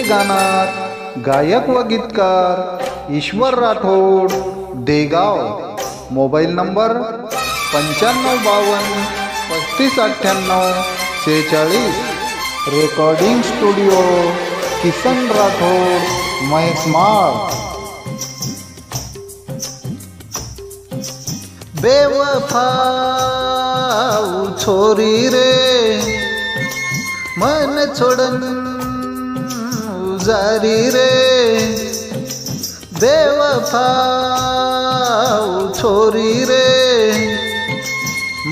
गाणार गायक व गीतकार Ishwar Rathod Degaon. Mobile number 9552359846। Recording studio Kisan Rathod Mhaismal. बेवफा छोरी रे मन छोड़न जारी रे। बेवफा छोरी रे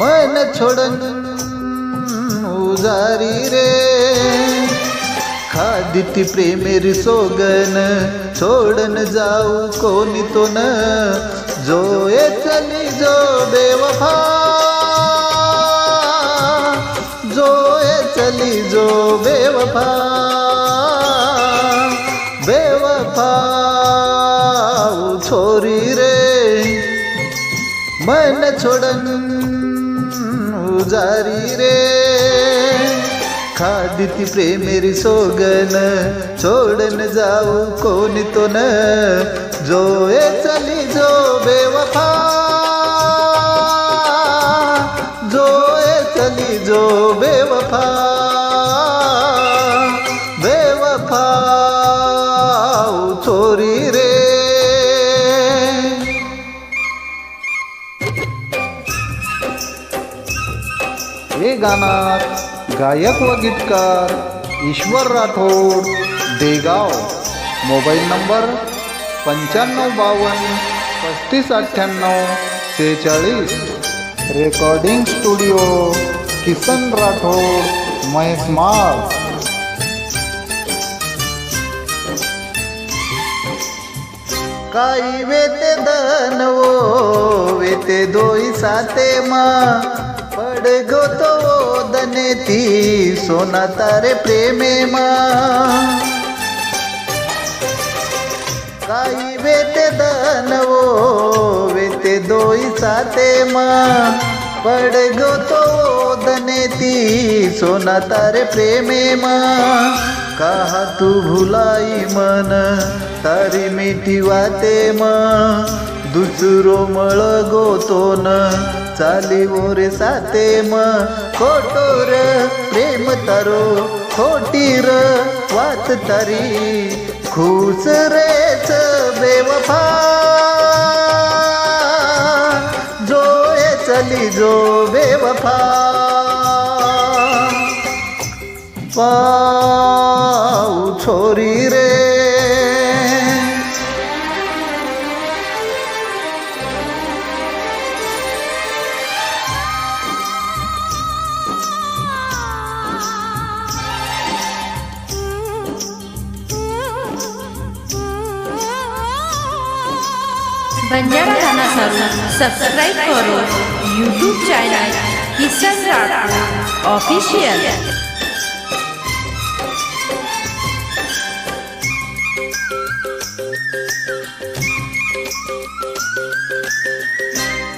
मन छोड़न उजारी रे। खादिती प्रेमेरी सोगन छोड़न जाऊ कोनी तो न। जो ये चली जो बेवफा जो ये चली जो बेवफा। बेवफा छोरी रे मन छोड़न उजारी रे। खादिती प्रेमेरी सोगन छोड़न जाऊ कोनी तो न। जो ये चली जो बेवफा जो ये चली जो बेवफा। बेवफा छोरी रे। हे गाणार गायक व गीतकार Ishwar Rathod Degaon. Mobile number 9552359846। Recording studio Kisan Rathod Mhaismal. काई वेते दनवो वेते दोई साते मा। पड़ गो तो दने ती सोना तारे प्रेमे मा। काई वेते दनवो वेते दोई साते मा। पड़ गो तो दने ती सोना तारे प्रेमे मा। कहा तू भुलाई मन तारी मीठी वाते मा। दुसरो मळगो तो न चाली ओरे साते म। खोटोर प्रेम तारो खोटीर वात तारी। खुश रेच बेवफा जो ये चली जो बेवफा। पाऊ छोरी रे। बंजारा गाना सब्सक्राइब करो YouTube channel Kisan Rathod official.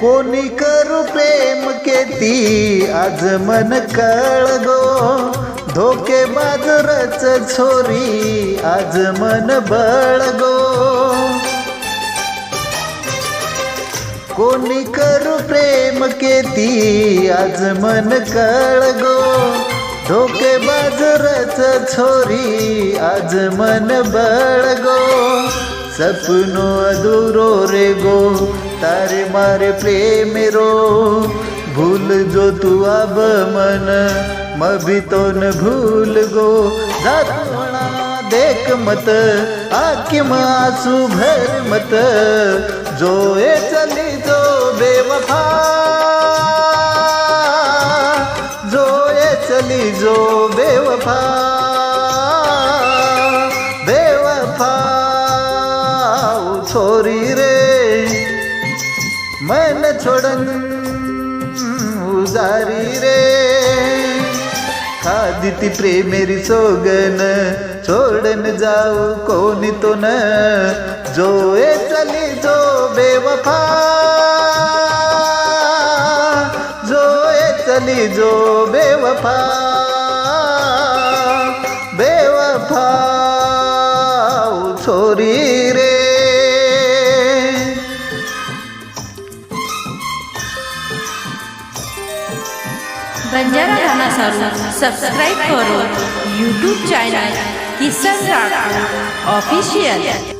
कोणी करू प्रेम के ती आज मन कळगो। धोकेबाज रच छोरी आज मन बळगो। कोणी करू प्रेम के ती आज मन कळगो। धोकेबाज रच छोरी आज मन बळगो। सपनो अधूरो रे गो तारे मारे प्रेमेरो। भूल जो तू अब मन मभी तो न भूल गो। जातुणा देख मत आँखी में आंसू भर मत। जो ये चली जो बेवफा जो ये चली जो बेवफा। बेवफा छोरी रे मन छोड़न उजारी रे। खादिती प्रेमेरी सोगन छोड़न जाऊ कोनी तो न। जो ये चली जो बेवफा जो ये चली जो बेवफा। बेवफा दोरी रे. बंजारा गाना सारू सब्सक्राइब करो YouTube channel Kishan Rathore official.